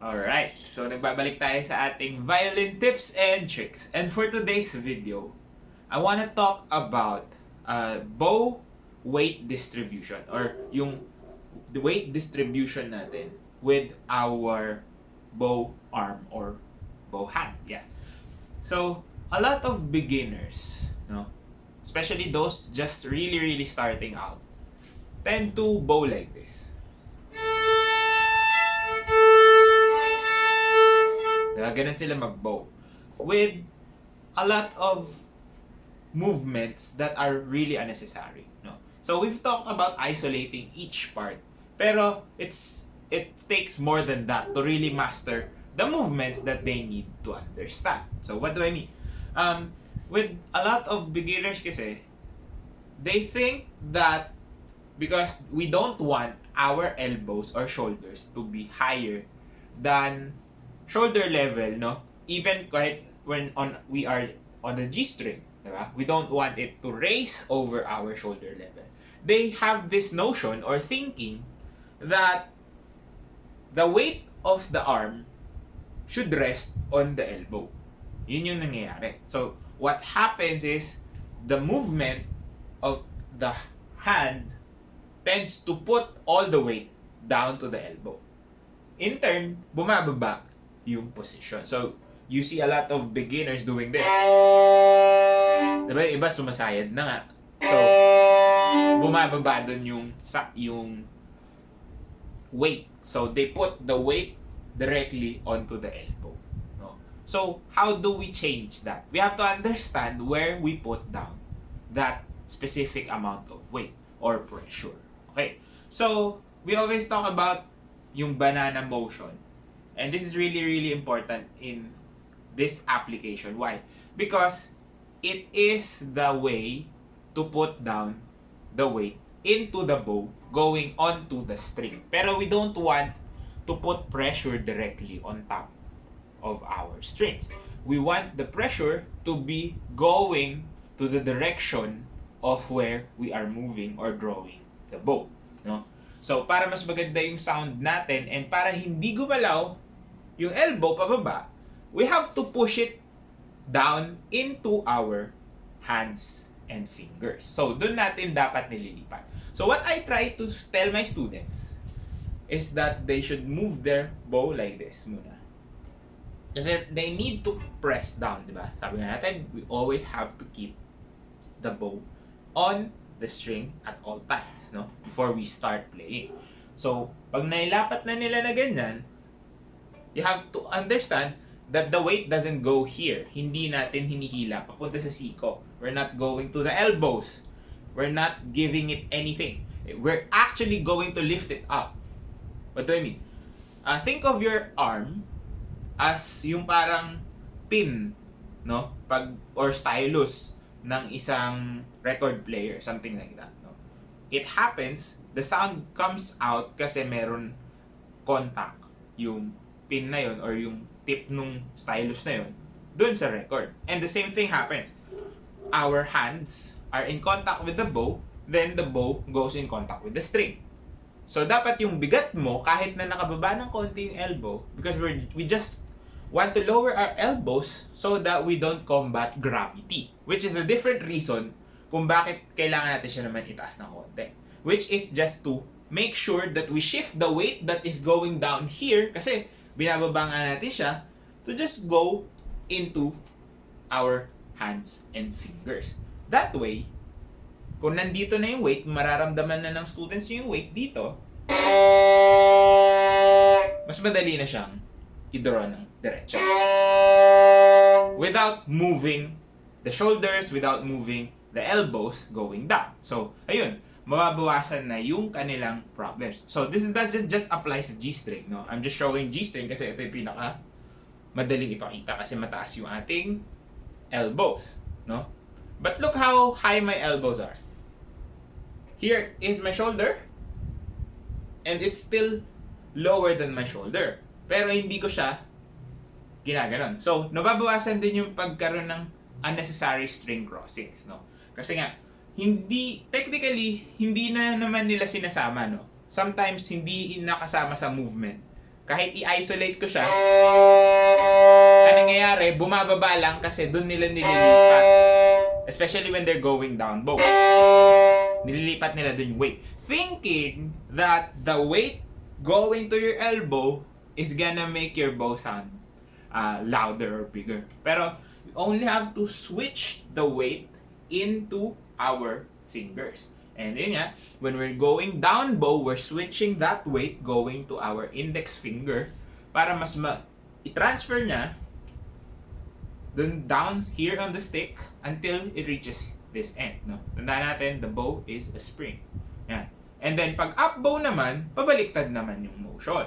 Alright, so nagbabalik tayo sa ating violin tips and tricks. And for today's video, I wanna talk about bow weight distribution or yung weight distribution natin with our bow arm or bow hand. Yeah. So, a lot of beginners, especially those just really starting out, tend to bow like this. Ganun sila mag-bow with a lot of movements that are really unnecessary. So we've talked about isolating each part, pero it takes more than that to really master the movements that they need to understand. So what do I mean? With a lot of beginners kasi, they think that because we don't want our elbows or shoulders to be higher than shoulder level, even kahit when we are on the G string, diba? We don't want it to raise over our shoulder level. They have this notion or thinking that the weight of the arm should rest on the elbow. Yun yung nangyayari. So, what happens is the movement of the hand tends to put all the weight down to the elbow. In turn, bumababa yung position. So, you see a lot of beginners doing this. Diba? Iba sumasayad na nga. So, bumababa dun yung weight. So, they put the weight directly onto the elbow. So, how do we change that? We have to understand where we put down that specific amount of weight or pressure. Okay? So, we always talk about yung banana motion. And this is really important in this application. Why? Because it is the way to put down the weight into the bow going onto the string. Pero we don't want to put pressure directly on top of our strings. We want the pressure to be going to the direction of where we are moving or drawing the bow. So, para mas maganda yung sound natin and para hindi gumalaw yung elbow pababa, we have to push it down into our hands and fingers. So, dun natin dapat nililipat. So, what I try to tell my students is that they should move their bow like this muna. Kasi they need to press down, di ba? Sabi nga natin, we always have to keep the bow on the string at all times, before we start playing. So, pag nailapat na nila na ganyan, you have to understand that the weight doesn't go here. Hindi natin hinihila papunta sa siko. We're not going to the elbows. We're not giving it anything. We're actually going to lift it up. What do I mean? Think of your arm as yung parang pin, or stylus ng isang record player, something like that. It happens, the sound comes out kasi meron contact yung pin na yun or yung tip nung stylus na yun dun sa record. And the same thing happens. Our hands are in contact with the bow, then the bow goes in contact with the string. So, dapat yung bigat mo, kahit na nakababa ng konti yung elbow, because we just want to lower our elbows so that we don't combat gravity. Which is a different reason kung bakit kailangan natin siya naman itaas ng konti. Which is just to make sure that we shift the weight that is going down here, kasi binababa nga natin siya, to just go into our hands and fingers. That way, kung nandito na yung weight, mararamdaman na ng students yung weight dito, mas madali na siyang i-draw ng diretso. Without moving the shoulders, without moving the elbows going down. So, ayun, mababawasan na yung kanilang problems. So, that just applies sa G-string, I'm just showing G-string kasi ito yung pinaka madaling ipakita kasi mataas yung ating elbows, But look how high my elbows are. Here is my shoulder and it's still lower than my shoulder. Pero hindi ko siya ginaganon. So, nababawasan din yung pagkaroon ng unnecessary string crossings, Kasi nga, technically, hindi na naman nila sinasama, Sometimes, hindi nakasama sa movement kahit i-isolate ko siya, ang nangyayari, bumababa lang kasi doon nila nililipat. Especially when they're going down bow. Nililipat nila doon yung weight. Thinking that the weight going to your elbow is gonna make your bow sound louder or bigger. Pero, we only have to switch the weight into our fingers. And yun nga, when we're going down bow, we're switching that weight going to our index finger para mas i-transfer niya dun down here on the stick until it reaches this end. No? Tandaan natin, the bow is a spring. Yan. And then, pag up bow naman, pabaliktad naman yung motion.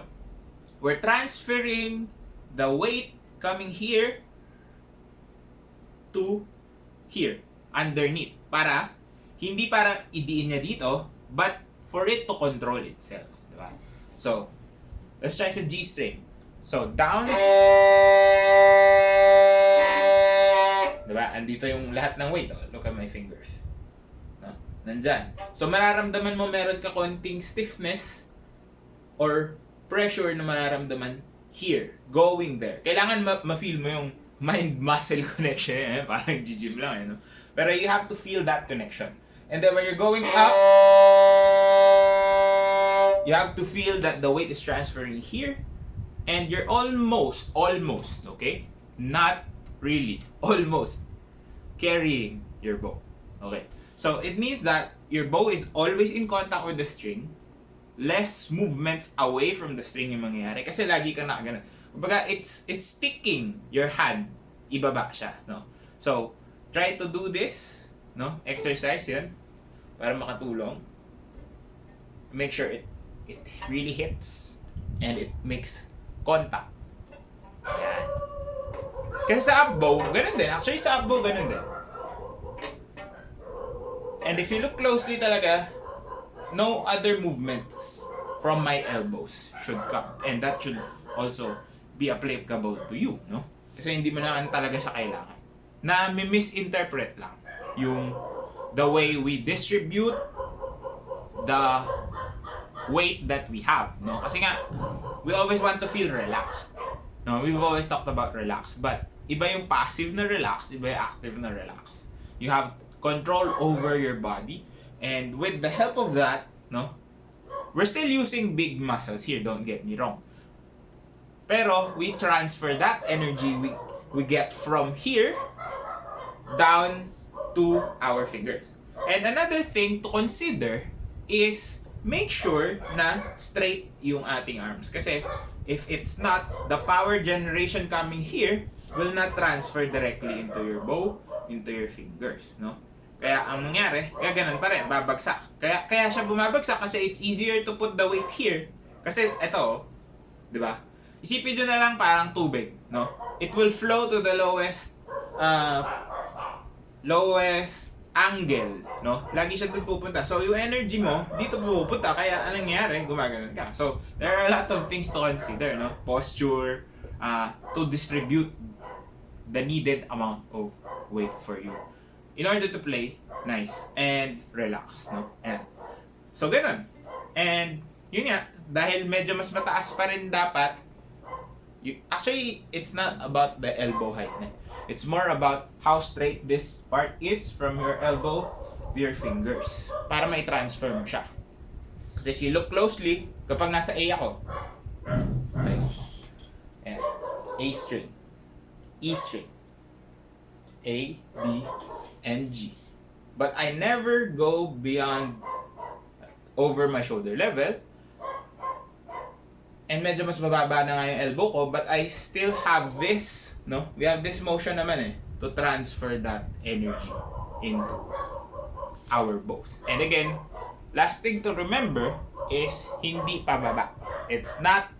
We're transferring the weight coming here to here, underneath, para hindi para idiin niya dito, but for it to control itself. Diba? So, let's try sa G string. So, down. Diba? Andito yung lahat ng weight. Oh. Look at my fingers. No? Nandyan. So, mararamdaman mo meron ka konting stiffness or pressure na mararamdaman here, going there. Kailangan ma-feel mo yung mind-muscle connection. Eh? Parang gym lang. Eh, no? Pero you have to feel that connection. And then when you're going up, you have to feel that the weight is transferring here. And you're almost, okay? Not really, almost carrying your bow. Okay? So, it means that your bow is always in contact with the string. Less movements away from the string yung mangyayari. Kasi lagi ka nakaganon. Kumbaga, it's sticking your hand. Ibaba siya, no? So, try to do this, no? Exercise yun. Para makatulong. Make sure it really hits. And it makes contact. Ayan. Kasi sa up bow, ganun din. Actually, sa up bow, ganun din. And if you look closely talaga, no other movements from my elbows should come. And that should also be applicable to you, no? Kasi hindi mo naman talaga siya kailangan. Na misinterpret lang yung the way we distribute the weight that we have, no? Kasi nga, we always want to feel relaxed. No, we've always talked about relax, but iba yung passive na relax, iba yung active na relax. You have control over your body, and with the help of that, no, we're still using big muscles here, don't get me wrong. Pero we transfer that energy we get from here down to our fingers. And another thing to consider is make sure na straight yung ating arms. Kasi if it's not, the power generation coming here will not transfer directly into your bow, into your fingers, no? Kaya ang nangyari, gaganon pa rin, babagsak. Kaya siya bumabagsak kasi it's easier to put the weight here. Kasi ito, di ba? Isipin nyo na lang parang tubig, no? It will flow to the lowest angle, no? Lagi siya doon pupunta. So, yung energy mo, dito pupunta. Kaya, anong nangyayari? Gumaganon ka. So, there are a lot of things to consider, no? Posture, to distribute the needed amount of weight for you in order to play nice and relax, no? And, so, ganun. And, yun nga, dahil medyo mas mataas pa rin dapat, actually, it's not about the elbow height, ne? It's more about how straight this part is from your elbow to your fingers. Para may transfer mo siya. Kasi if you look closely, kapag nasa A ako, okay, ayan, A string, E string, A, B, and G. But I never go beyond over my shoulder level. And medyo mas mababa na nga yung elbow ko, but I still have this, no? We have this motion naman eh, to transfer that energy into our bows. And again, last thing to remember is hindi pababa. It's not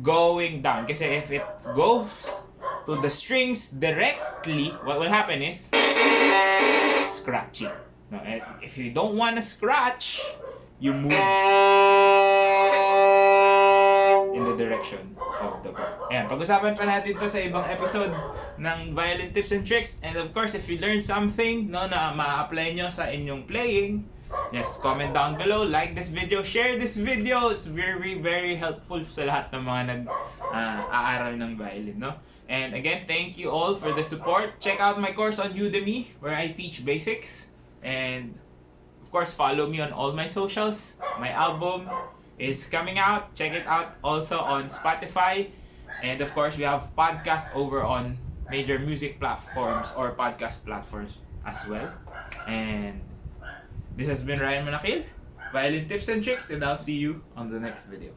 going down. Kasi if it goes to the strings directly, what will happen is scratching. No? And if you don't want to scratch, you move in the direction of the bow. Ayan, pag-usapan pa natin to sa ibang episode ng Violin Tips and Tricks. And of course, if you learn something, no, na ma-apply nyo sa inyong playing, Yes, comment down below, like this video, share this video. It's very, very helpful sa lahat ng mga nag-aaral ng violin, no? And again, thank you all for the support. Check out my course on Udemy where I teach basics. And of course, follow me on all my socials. My album is coming out. Check it out also on Spotify. And of course, we have podcasts over on major music platforms or podcast platforms as well. And this has been Ryan Monakil, Violin Tips and Tricks, and I'll see you on the next video.